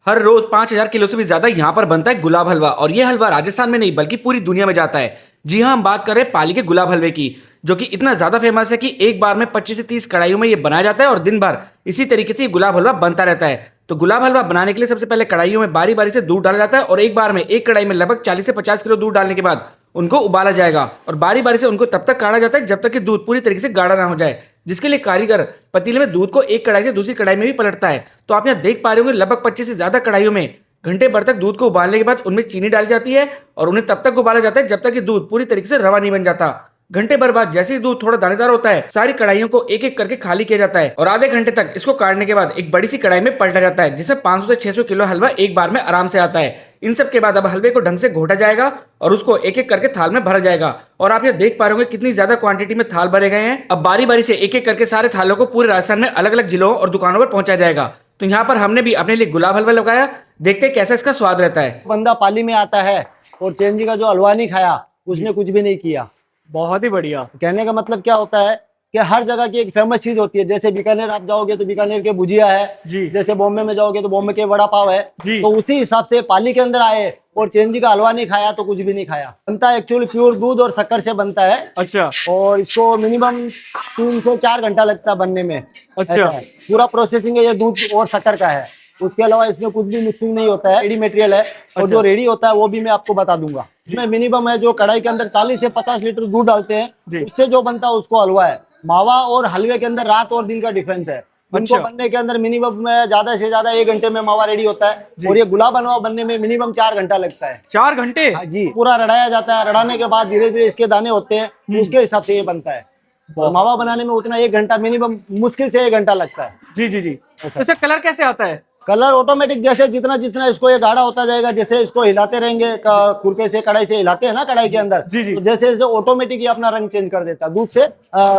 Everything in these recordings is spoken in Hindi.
हर रोज 5,000 किलो से भी ज्यादा यहाँ पर बनता है गुलाब हलवा। और ये हलवा राजस्थान में नहीं बल्कि पूरी दुनिया में जाता है। जी हाँ, हम बात कर रहे हैं पाली के गुलाब हलवे की, जो कि इतना ज्यादा फेमस है कि एक बार में 25 से 30 कढ़ाइयों में ये बनाया जाता है और दिन भर इसी तरीके से ये गुलाब हलवा बनता रहता है। तो गुलाब हलवा बनाने के लिए सबसे पहले कढ़ाइयों में बारी बारी से दूध डाला जाता है और एक बार में एक कढ़ाई में लगभग 40 से 50 किलो दूध डालने के बाद उनको उबाला जाएगा और बारी बारी से उनको तब तक काढ़ा जाता है जब तक कि दूध पूरी तरीके से गाढ़ा ना हो जाए, जिसके लिए कारीगर पतीले में दूध को एक कढ़ाई से दूसरी कढ़ाई में भी पलटता है। तो आप यहाँ देख पा रहे होंगे लगभग 25 से ज्यादा कढ़ाइयों में घंटे भर तक दूध को उबालने के बाद उनमें चीनी डाली जाती है और उन्हें तब तक उबाला जाता है जब तक कि दूध पूरी तरीके से रवा नहीं बन जाता। घंटे भर बाद जैसे ही दूध थोड़ा दानेदार होता है, सारी कढ़ाइयों को एक एक करके खाली किया जाता है और आधे घंटे तक इसको काटने के बाद एक बड़ी सी कढ़ाई में पलटा जाता है, जिसमें 500 से 600 किलो हलवा एक बार में आराम से आता है। इन सब के बाद अब हलवे को ढंग से घोटा जाएगा और उसको एक एक करके थाल में भरा जाएगा। और आप ये देख पा रहे होंगे कितनी ज्यादा क्वांटिटी में थाल भरे गए हैं। अब बारी बारी से एक एक करके सारे थालों को पूरे राजस्थान में अलग अलग जिलों और दुकानों पर पहुंचाया जाएगा। तो यहाँ पर हमने भी अपने लिए गुलाब हलवा लगाया, देखते हैं कैसा इसका स्वाद रहता है। बंदा पाली में आता है और चैन जी का जो हलवा नहीं खाया उसने कुछ भी नहीं किया। बहुत ही बढ़िया। कहने का मतलब क्या होता है कि हर जगह की एक फेमस चीज होती है। जैसे बीकानेर आप जाओगे तो बीकानेर के भुजिया है जी। जैसे बॉम्बे में जाओगे तो बॉम्बे के वड़ा पाव है जी। तो उसी हिसाब से पाली के अंदर आए और चैन जी का हलवा नहीं खाया तो कुछ भी नहीं खाया। बनता है एक्चुअली प्योर दूध और शक्कर से बनता है। अच्छा। और इसको मिनिमम 3 से 4 घंटा लगता है बनने में। अच्छा। पूरा प्रोसेसिंग है ये दूध और शक्कर का है। उसके अलावा इसमें कुछ भी मिक्सिंग नहीं होता है, रेडी मटेरियल है। और जो रेडी होता है वो भी मैं आपको बता दूंगा। इसमें मिनिमम है जो कढ़ाई के अंदर 40 से 50 लीटर दूध डालते हैं, उससे जो बनता है उसको हलवा है। मावा और हलवे के अंदर रात और दिन का डिफरेंस है। उनको बनने के अंदर मिनिमम में ज्यादा से ज्यादा 1 घंटे में मावा रेडी होता है और ये गुलाब हलवा बनने में मिनिमम 4 घंटा लगता है। 4 घंटे? हाँ जी। पूरा रड़ाया जाता है, रड़ाने के बाद धीरे धीरे इसके दाने होते हैं, उसके हिसाब से ये बनता है। और मावा बनाने में उतना 1 घंटा मिनिमम मुश्किल से 1 घंटा लगता है। जी जी जी। तो इसका कलर कैसे आता है? कलर ऑटोमेटिक जैसे जितना जितना इसको ये गाढ़ा होता जाएगा, जैसे इसको हिलाते रहेंगे खुरपे से, कढ़ाई से हिलाते हैं ना कढ़ाई के अंदर, जी जी। तो जैसे जैसे ऑटोमेटिक ये अपना रंग चेंज कर देता है दूध से,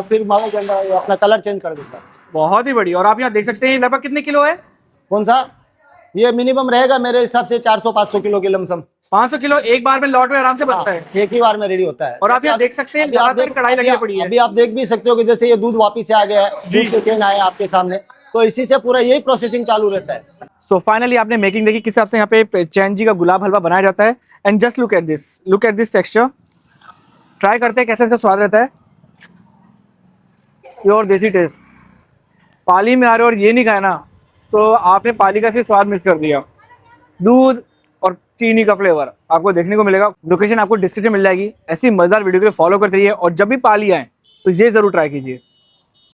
फिर मावा के अंदर अपना कलर चेंज कर देता है। बहुत ही बढ़िया। और आप यहाँ देख सकते हैं लगभग कितने किलो है? कौन सा? ये मिनिमम रहेगा मेरे हिसाब से 400-500 किलो की लमसम। 500 किलो एक बार में लौट में आराम से बनता है। एक ही बार में रेडी होता है। और आप यहाँ देख सकते हैं लगातार कढ़ाई लगी पड़ी है। अभी आप देख भी सकते हो कि जैसे ये दूध वापिस से आ गया है, दूध के कैन आया आपके सामने, तो इसी से पूरा यही प्रोसेसिंग चालू रहता है। सो फाइनली आपने मेकिंग देखी किस हिसाब से यहाँ पे चैन जी का गुलाब हलवा बनाया जाता है। And just look at this texture. Try करते हैं कैसा इसका स्वाद रहता है। प्योर देसी टेस्ट। पाली में आ रहे हो और ये नहीं खाया ना तो आपने पाली का स्वाद मिस कर दिया। दूध और चीनी का फ्लेवर आपको देखने को मिलेगा। लोकेशन आपको डिस्क्रिप्शन मिल जाएगी। ऐसी मजेदार वीडियो के लिए फॉलो करते रहिए और जब भी पाली आए तो ये जरूर ट्राई कीजिए।